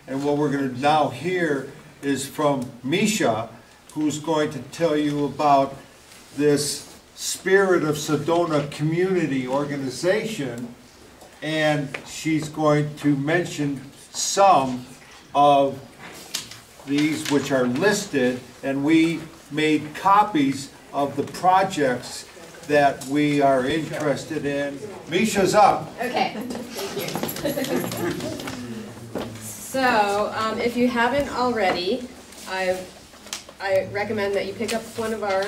And what we're going to now hear is from Misha, who's going to tell you about this Spirit of Sedona community organization, and she's going to mention some of these which are listed, and we made copies of the projects that we are interested in. Misha's up. Okay, thank you. So, if you haven't already, I recommend that you pick up one of our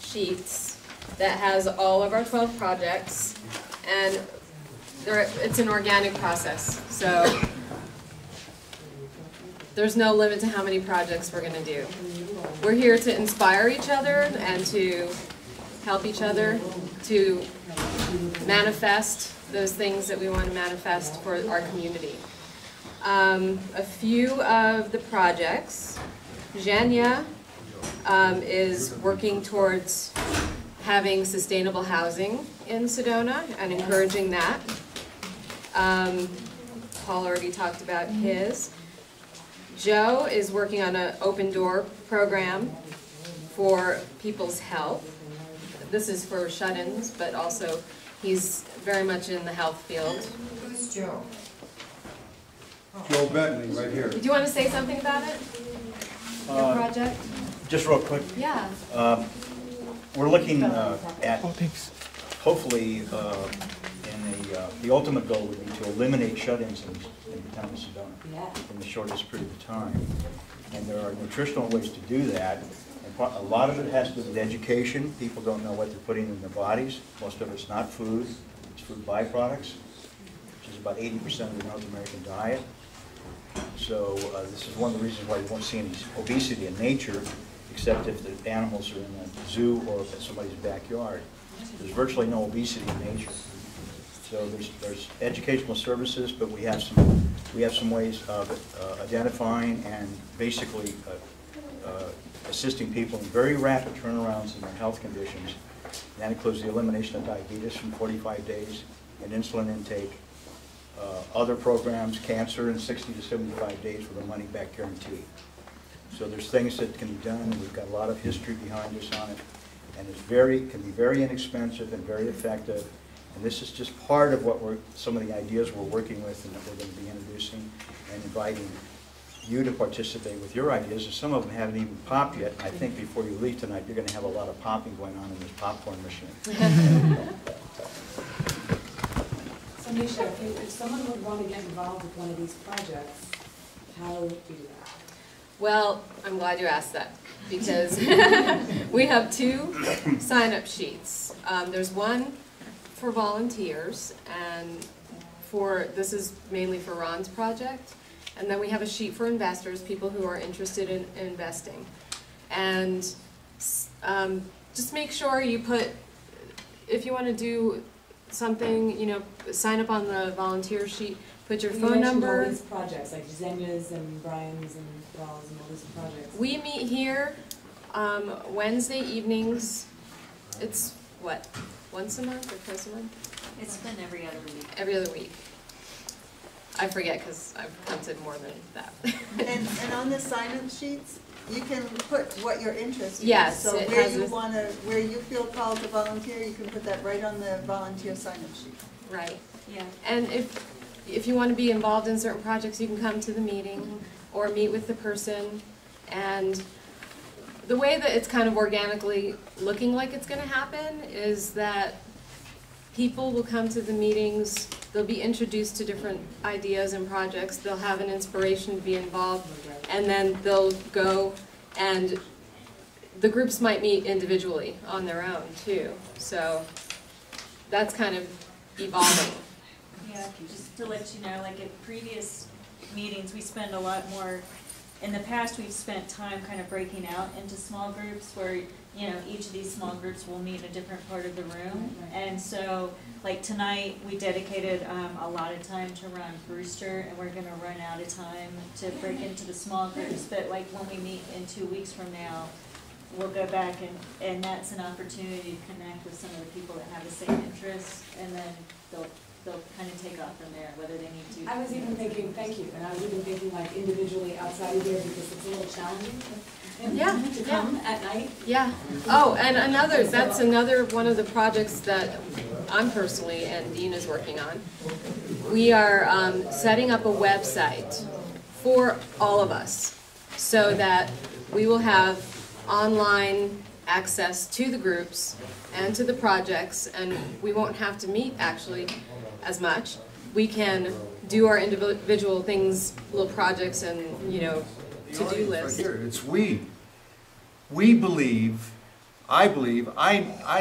sheets that has all of our 12 projects, and it's an organic process, so there's no limit to how many projects we're going to do. We're here to inspire each other and to help each other to manifest those things that we want to manifest for our community. A few of the projects, Zhenya is working towards having sustainable housing in Sedona and encouraging that. Paul already talked about his. Joe is working on an open door program for people's health. This is for shut-ins, but also he's very much in the health field. Who's Joe? Joe Bentley, right here. Do you want to say something about it? Your project? Just real quick. Yeah. We're looking at, hopefully, the ultimate goal would be to eliminate shut-ins in the town of Sedona in the shortest period of time. And there are nutritional ways to do that. And a lot of it has to do with education. People don't know what they're putting in their bodies. Most of it's not food. It's food byproducts, which is about 80% of the North American diet. So this is one of the reasons why you won't see any obesity in nature, except if the animals are in a zoo or in somebody's backyard. There's virtually no obesity in nature. So there's educational services, but we have some ways of identifying and basically assisting people in very rapid turnarounds in their health conditions. And that includes the elimination of diabetes from 45 days and insulin intake, other programs, cancer in 60 to 75 days with a money-back guarantee. So there's things that can be done, and we've got a lot of history behind us on it, and it can be very inexpensive and very effective. And this is just part of what some of the ideas we're working with and that we're going to be introducing and inviting you to participate with your ideas. And some of them haven't even popped yet. I think before you leave tonight, you're going to have a lot of popping going on in this popcorn machine. So Misha, if someone would want to get involved with one of these projects, how do you do that? Well, I'm glad you asked that, because we have two sign-up sheets. There's one for volunteers, and this is mainly for Ron's project, and then we have a sheet for investors, people who are interested in investing. And just make sure you put, if you want to do something, you know, sign up on the volunteer sheet, put your phone number. All these projects, like Zenya's and Brian's and Rawls and all these projects. We meet here Wednesday evenings. It's what? Once a month or twice a month? It's been every other week. Every other week. I forget because I've counted more than that. And on the sign-up sheets, you can put what you're interested in. Yes, So it where has you a- where you feel called to volunteer, you can put that right on the volunteer sign-up sheet. Right. Yeah. And if you want to be involved in certain projects, you can come to the meeting or meet with the person. And the way that it's kind of organically looking like it's going to happen is that people will come to the meetings, they'll be introduced to different ideas and projects, they'll have an inspiration to be involved, and then they'll go, and the groups might meet individually on their own too. So that's kind of evolving. Yeah, just to let you know, like at previous meetings, we spend a lot more, in the past we've spent time kind of breaking out into small groups where, you know, each of these small groups will meet a different part of the room. And so, like tonight, we dedicated a lot of time to Ron Brewster, and we're gonna run out of time to break into the small groups. But like when we meet in 2 weeks from now, we'll go back and that's an opportunity to connect with some of the people that have the same interests, and then they'll they'll kind of take off from there, whether they need to. I was even thinking, thank you, and I was even thinking like individually outside of here because it's a little challenging Yeah, to come at night. Yeah. Oh, and that's another one of the projects that I'm personally and Dean is working on. We are setting up a website for all of us so that we will have online access to the groups and to the projects, and we won't have to meet actually as much. We can do our individual things, little projects and, you know, to-do lists. Right here, it's we. We believe, I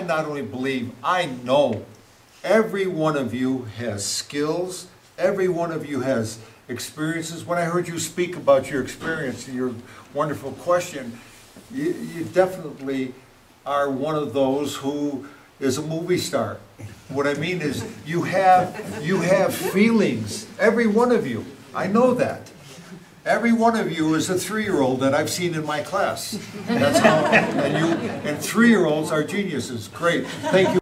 not only believe, I know every one of you has skills, every one of you has experiences. When I heard you speak about your experience and your wonderful question, you definitely are one of those who is a movie star. What I mean is you have feelings, every one of you. I know that. Every one of you is a 3-year-old that I've seen in my class. That's how, and 3-year-olds are geniuses. Great. Thank you.